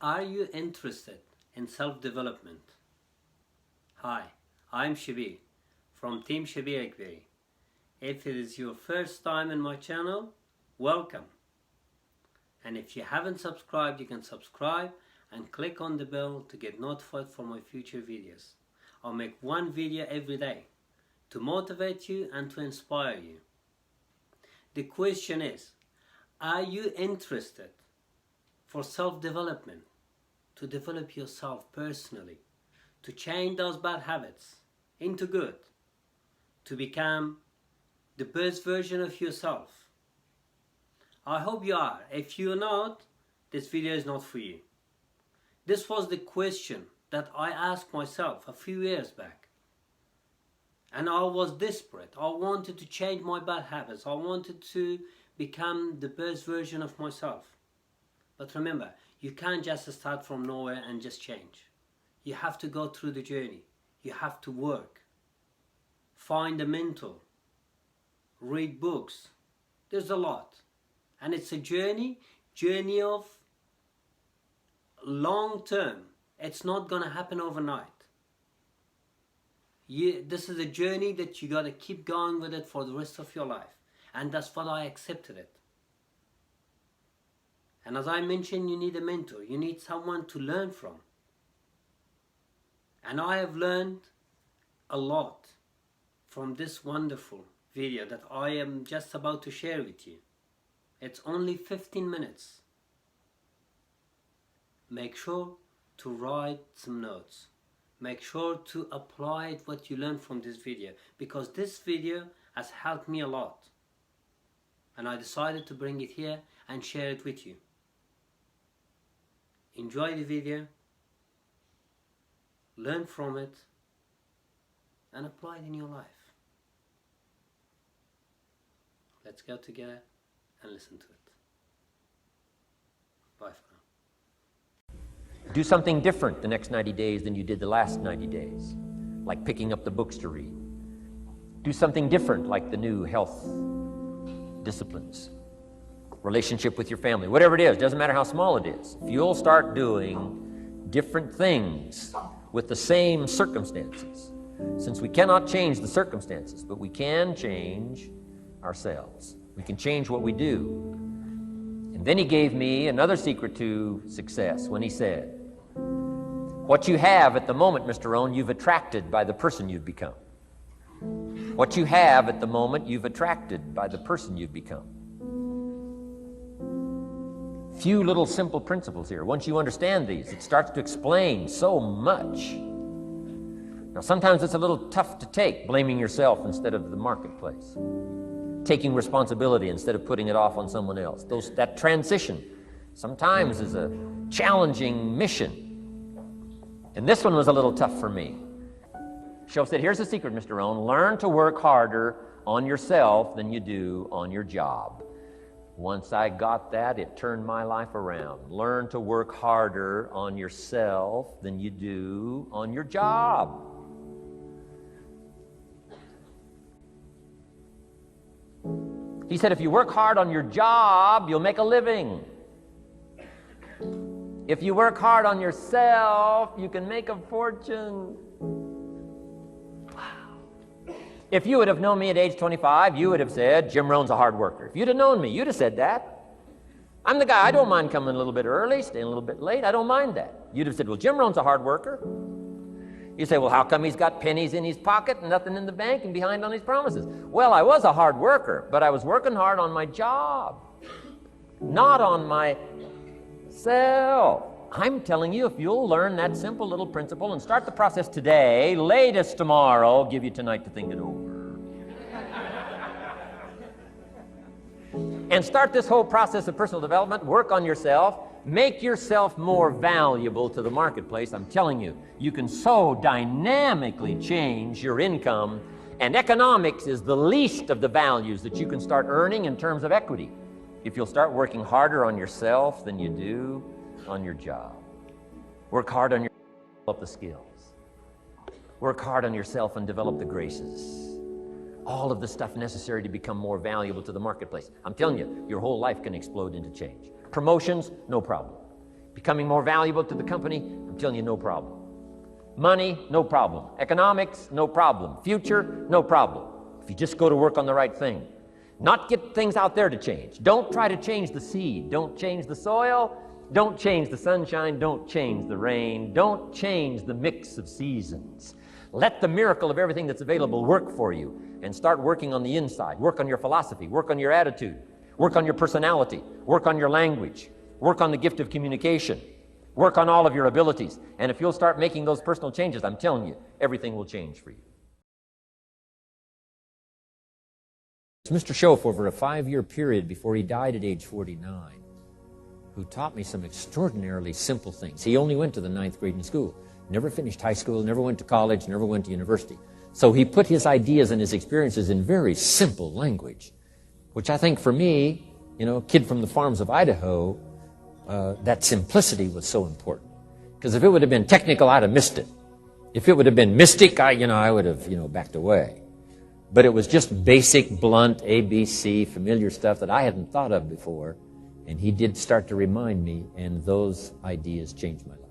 Are you interested in self-development? Hi, I'm Shabir from Team Shabir Akbari. If it is your first time in my channel, welcome. And if you haven't subscribed, you can subscribe and click on the bell to get notified for my future videos. I'll make one video every day to motivate you and to inspire you. The question is, are you interested for self-development, to develop yourself personally, to change those bad habits into good, to become the best version of yourself? I hope you are. If you're not, this video is not for you. This was the question that I asked myself a few years back. And I was desperate. I wanted to change my bad habits. I wanted to become the best version of myself. But remember, you can't just start from nowhere and just change. You have to go through the journey. You have to work. Find a mentor. Read books. There's a lot. And it's a journey of long term. It's not going to happen overnight. This is a journey that you got to keep going with it for the rest of your life. And that's what I accepted it. And as I mentioned, you need a mentor. You need someone to learn from. And I have learned a lot from this wonderful video that I am just about to share with you. It's only 15 minutes. Make sure to write some notes. Make sure to apply what you learned from this video, because this video has helped me a lot. And I decided to bring it here and share it with you. Enjoy the video, learn from it, and apply it in your life. Let's go together and listen to it. Bye for now. Do something different the next 90 days than you did the last 90 days, like picking up the books to read. Do something different, like the new health disciplines, relationship with your family, whatever it is, doesn't matter how small it is. If you'll start doing different things with the same circumstances, since we cannot change the circumstances, but we can change ourselves. We can change what we do. And then he gave me another secret to success when he said, what you have at the moment, Mr. Rohn, you've attracted by the person you've become. What you have at the moment, you've attracted by the person you've become. Few little simple principles here. Once you understand these, it starts to explain so much. Now, sometimes it's a little tough to take, blaming yourself instead of the marketplace, taking responsibility instead of putting it off on someone else. That transition sometimes is a challenging mission. And this one was a little tough for me. Shoaib said, here's the secret, Mr. Rohn. Learn to work harder on yourself than you do on your job. Once I got that, it turned my life around. Learn to work harder on yourself than you do on your job. He said, if you work hard on your job, you'll make a living. If you work hard on yourself, you can make a fortune. If you would have known me at age 25, you would have said, Jim Rohn's a hard worker. If you'd have known me, you'd have said that. I'm the guy, I don't mind coming a little bit early, staying a little bit late, I don't mind that. You'd have said, well, Jim Rohn's a hard worker. You say, well, how come he's got pennies in his pocket and nothing in the bank and behind on his promises? Well, I was a hard worker, but I was working hard on my job, not on myself. I'm telling you, if you'll learn that simple little principle and start the process today, latest tomorrow, give you tonight to think it over. And start this whole process of personal development, work on yourself, make yourself more valuable to the marketplace. I'm telling you, you can so dynamically change your income, and economics is the least of the values that you can start earning in terms of equity if you'll start working harder on yourself than you do on your job. Work hard on yourself, develop the skills. Work hard on yourself and develop the graces. All of the stuff necessary to become more valuable to the marketplace. I'm telling you, your whole life can explode into change. Promotions, no problem. Becoming more valuable to the company, I'm telling you, no problem. Money, no problem. Economics, no problem. Future, no problem. If you just go to work on the right thing. Not get things out there to change. Don't try to change the seed. Don't change the soil. Don't change the sunshine. Don't change the rain. Don't change the mix of seasons. Let the miracle of everything that's available work for you, and start working on the inside. Work on your philosophy. Work on your attitude. Work on your personality. Work on your language. Work on the gift of communication. Work on all of your abilities. And if you'll start making those personal changes, I'm telling you, everything will change for you. Mr. Schoaf, over a 5-year period before he died at age 49, who taught me some extraordinarily simple things. He only went to the 9th grade in school, never finished high school, never went to college, never went to university. So he put his ideas and his experiences in very simple language, which I think for me, a kid from the farms of Idaho, that simplicity was so important. Because if it would have been technical, I'd have missed it. If it would have been mystic, I would have, backed away. But it was just basic, blunt, ABC, familiar stuff that I hadn't thought of before. And he did start to remind me, and those ideas changed my life.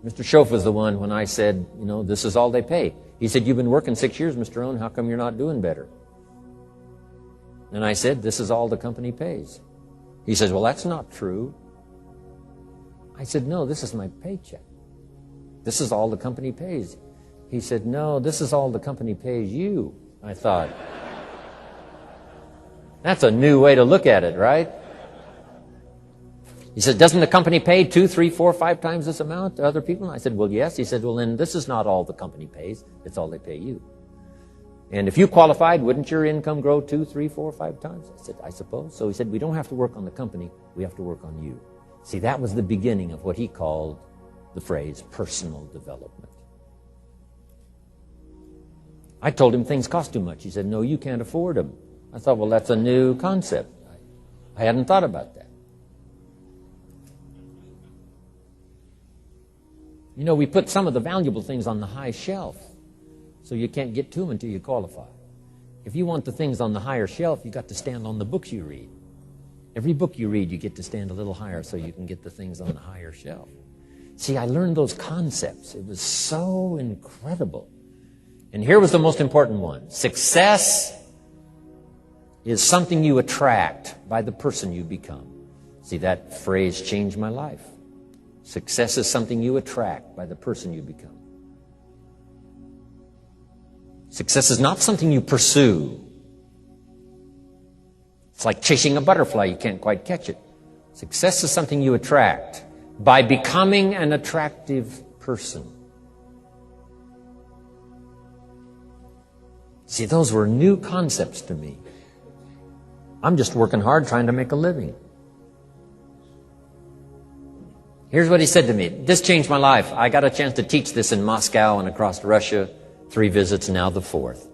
Mr. Schoaf was the one when I said, this is all they pay. He said, you've been working 6 years, Mr. Rohn, how come you're not doing better? And I said, this is all the company pays. He says, well, that's not true. I said, no, this is my paycheck. This is all the company pays. He said, no, this is all the company pays you. I thought, that's a new way to look at it, right? He said, doesn't the company pay 2, 3, 4, 5 times this amount to other people? I said, well, yes. He said, well, then this is not all the company pays. It's all they pay you. And if you qualified, wouldn't your income grow 2, 3, 4, 5 times? I said, I suppose. So he said, we don't have to work on the company. We have to work on you. See, that was the beginning of what he called the phrase personal development. I told him things cost too much. He said, no, you can't afford them. I thought, well, that's a new concept. I hadn't thought about that. We put some of the valuable things on the high shelf, so you can't get to them until you qualify. If you want the things on the higher shelf, you got to stand on the books you read. Every book you read, you get to stand a little higher so you can get the things on the higher shelf. See, I learned those concepts. It was so incredible. And here was the most important one. Success is something you attract by the person you become. See, that phrase changed my life. Success is something you attract by the person you become. Success is not something you pursue. It's like chasing a butterfly. You can't quite catch it. Success is something you attract by becoming an attractive person. See, those were new concepts to me. I'm just working hard trying to make a living. Here's what he said to me. This changed my life. I got a chance to teach this in Moscow and across Russia. 3 visits, now the 4th.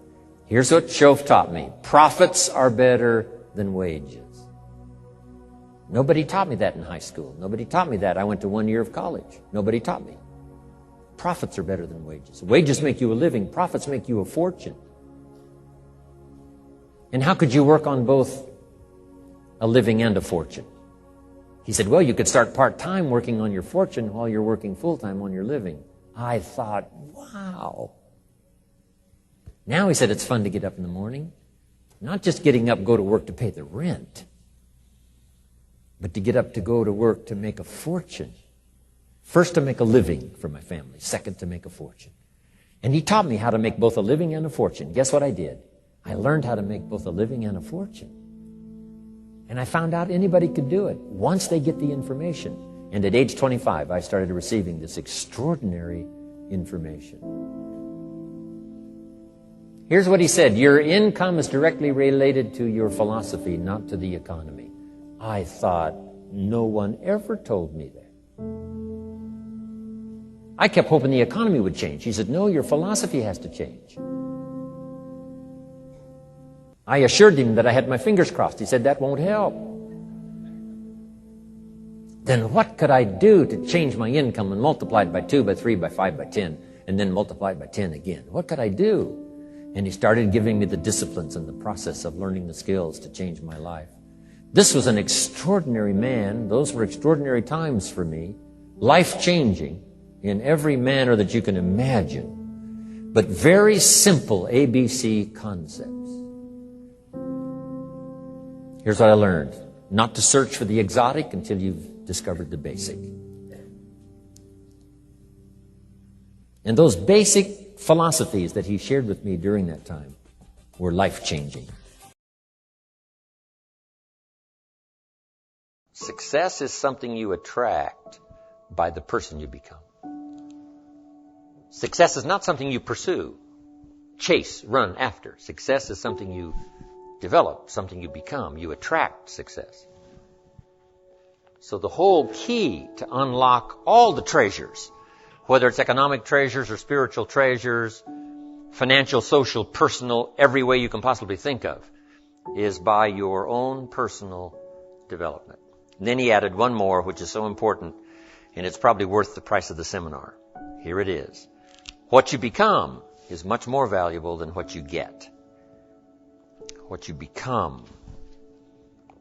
Here's what Schoaf taught me. Profits are better than wages. Nobody taught me that in high school. Nobody taught me that. I went to 1 year of college. Nobody taught me. Profits are better than wages. Wages make you a living. Profits make you a fortune. And how could you work on both a living and a fortune? He said, well, you could start part-time working on your fortune while you're working full-time on your living. I thought, wow. Now, he said, it's fun to get up in the morning. Not just getting up, go to work to pay the rent, but to get up to go to work to make a fortune. First, to make a living for my family. Second, to make a fortune. And he taught me how to make both a living and a fortune. Guess what I did? I learned how to make both a living and a fortune. And I found out anybody could do it once they get the information. And at age 25, I started receiving this extraordinary information. Here's what he said. Your income is directly related to your philosophy, not to the economy. I thought, no one ever told me that. I kept hoping the economy would change. He said, no, your philosophy has to change. I assured him that I had my fingers crossed. He said, that won't help. Then what could I do to change my income and multiply it by 2, by 3, by 5, by 10, and then multiply it by 10 again? What could I do? And he started giving me the disciplines and the process of learning the skills to change my life. This was an extraordinary man. Those were extraordinary times for me. Life-changing in every manner that you can imagine. But very simple ABC concepts. Here's what I learned. Not to search for the exotic until you've discovered the basic. And those basic philosophies that he shared with me during that time were life-changing. Success is something you attract by the person you become. Success is not something you pursue, chase, run after. Success is something you develop, something you become. You attract success. So the whole key to unlock all the treasures, whether it's economic treasures or spiritual treasures, financial, social, personal, every way you can possibly think of, is by your own personal development. And then he added one more, which is so important, and it's probably worth the price of the seminar. Here it is. What you become is much more valuable than what you get. What you become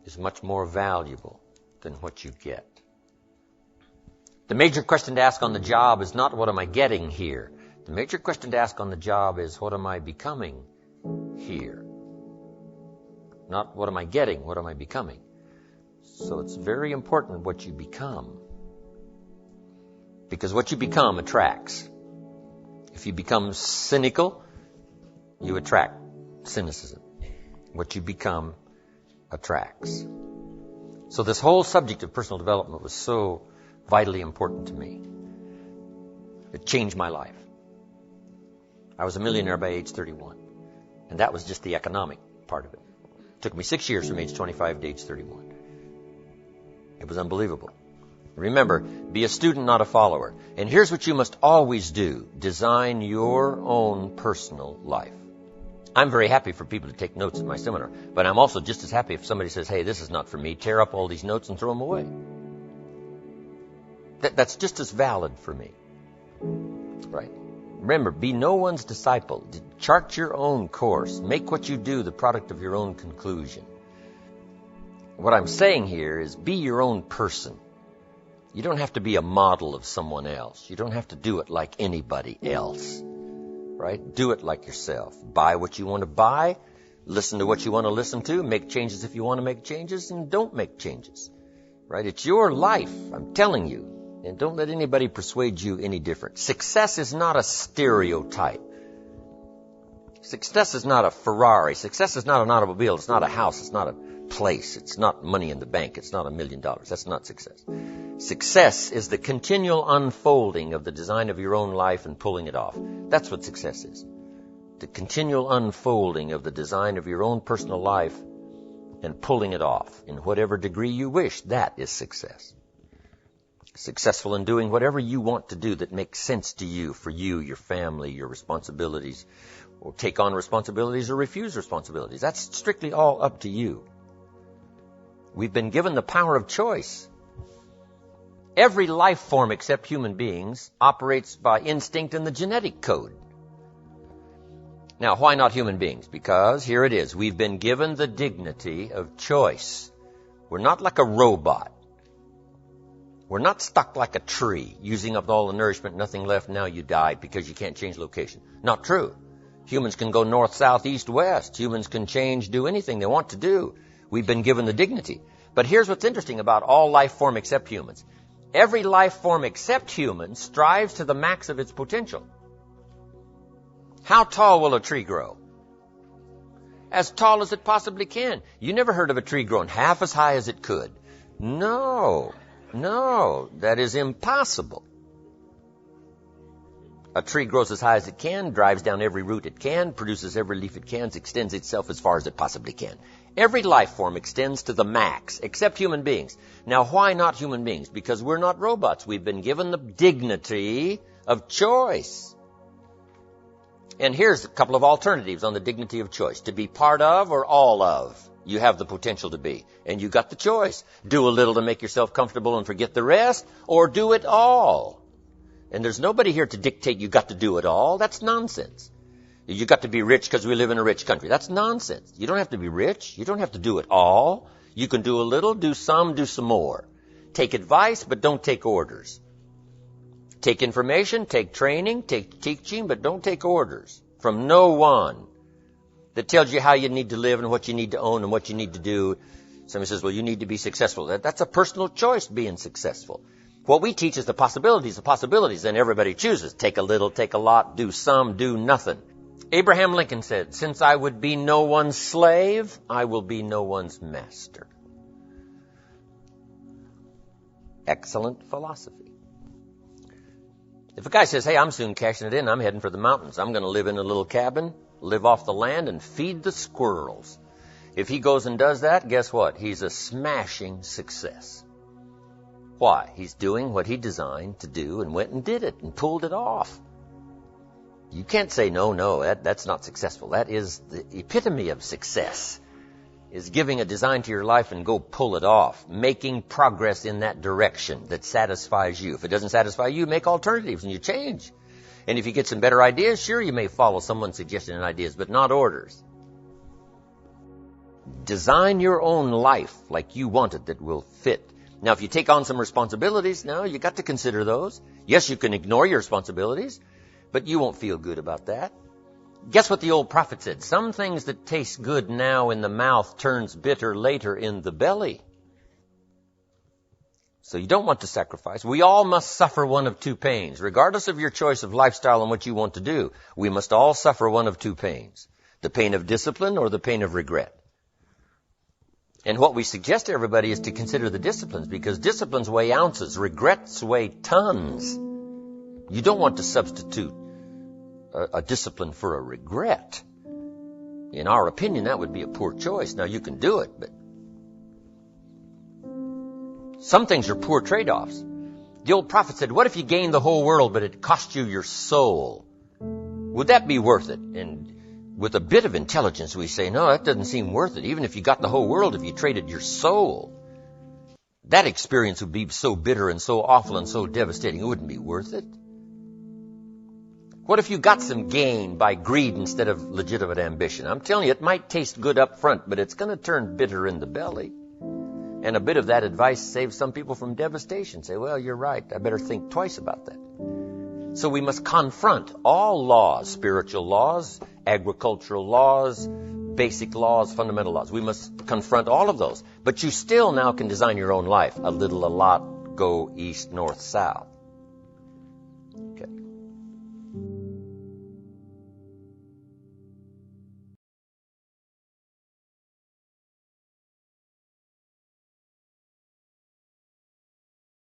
is much more valuable than what you get. The major question to ask on the job is not what am I getting here. The major question to ask on the job is what am I becoming here? Not what am I getting, what am I becoming? So it's very important what you become. Because what you become attracts. If you become cynical, you attract cynicism. What you become attracts. So this whole subject of personal development was so vitally important to me. It changed my life. I was a millionaire by age 31. And that was just the economic part of it. It took me 6 years from age 25 to age 31. It was unbelievable. Remember, be a student, not a follower. And here's what you must always do. Design your own personal life. I'm very happy for people to take notes at my seminar, but I'm also just as happy if somebody says, hey, this is not for me, tear up all these notes and throw them away. That's just as valid for me. Right? Remember, be no one's disciple. Chart your own course. Make what you do the product of your own conclusion. What I'm saying here is be your own person. You don't have to be a model of someone else. You don't have to do it like anybody else. Right? Do it like yourself. Buy what you want to buy. Listen to what you want to listen to. Make changes if you want to make changes, and don't make changes. Right? It's your life, I'm telling you. And don't let anybody persuade you any different. Success is not a stereotype. Success is not a Ferrari. Success is not an automobile. It's not a house. It's not a place. It's not money in the bank. It's not $1 million. That's not success. Success is the continual unfolding of the design of your own life and pulling it off. That's what success is. The continual unfolding of the design of your own personal life and pulling it off in whatever degree you wish. That is success. Successful in doing whatever you want to do that makes sense to you, for you, your family, your responsibilities, or take on responsibilities or refuse responsibilities. That's strictly all up to you. We've been given the power of choice. Every life form except human beings operates by instinct in the genetic code. Now, why not human beings? Because here it is. We've been given the dignity of choice. We're not like a robot. We're not stuck like a tree, using up all the nourishment, nothing left, now you die because you can't change location. Not true. Humans can go north, south, east, west. Humans can change, do anything they want to do. We've been given the dignity. But here's what's interesting about all life form except humans. Every life form except humans strives to the max of its potential. How tall will a tree grow? As tall as it possibly can. You never heard of a tree growing half as high as it could. No, that is impossible. A tree grows as high as it can, drives down every root it can, produces every leaf it can, extends itself as far as it possibly can. Every life form extends to the max, except human beings. Now, why not human beings? Because we're not robots. We've been given the dignity of choice. And here's a couple of alternatives on the dignity of choice. To be part of or all of, you have the potential to be. And you got the choice. Do a little to make yourself comfortable and forget the rest, or do it all. And there's nobody here to dictate you got to do it all. That's nonsense. You got to be rich because we live in a rich country. That's nonsense. You don't have to be rich. You don't have to do it all. You can do a little, do some more. Take advice, but don't take orders. Take information, take training, take teaching, but don't take orders from no one that tells you how you need to live and what you need to own and what you need to do. Somebody says, well, you need to be successful. That's a personal choice, being successful. What we teach is the possibilities, and everybody chooses. Take a little, take a lot, do some, do nothing. Abraham Lincoln said, since I would be no one's slave, I will be no one's master. Excellent philosophy. If a guy says, hey, I'm soon cashing it in, I'm heading for the mountains. I'm going to live in a little cabin, live off the land, and feed the squirrels. If he goes and does that, guess what? He's a smashing success. Why? He's doing what he designed to do and went and did it and pulled it off. You can't say, no, that's not successful. That is the epitome of success, is giving a design to your life and go pull it off, making progress in that direction that satisfies you. If it doesn't satisfy you, make alternatives and you change. And if you get some better ideas, sure, you may follow someone's suggestion and ideas, but not orders. Design your own life like you want it that will fit. Now, if you take on some responsibilities, now you got to consider those. Yes, you can ignore your responsibilities, but you won't feel good about that. Guess what the old prophet said? Some things that taste good now in the mouth turns bitter later in the belly. So you don't want to sacrifice. We all must suffer one of two pains. Regardless of your choice of lifestyle and what you want to do, we must all suffer one of two pains. The pain of discipline or the pain of regret. And what we suggest to everybody is to consider the disciplines, because disciplines weigh ounces, regrets weigh tons. You don't want to substitute a discipline for a regret. In our opinion, that would be a poor choice. Now, you can do it, but some things are poor trade-offs. The old prophet said, what if you gained the whole world, but it cost you your soul? Would that be worth it? And with a bit of intelligence, we say, no, that doesn't seem worth it. Even if you got the whole world, if you traded your soul, that experience would be so bitter and so awful and so devastating, it wouldn't be worth it. What if you got some gain by greed instead of legitimate ambition? I'm telling you, it might taste good up front, but it's going to turn bitter in the belly. And a bit of that advice saves some people from devastation. Say, well, you're right. I better think twice about that. So we must confront all laws, spiritual laws, agricultural laws, basic laws, fundamental laws. We must confront all of those. But you still now can design your own life. A little, a lot, go east, north, south.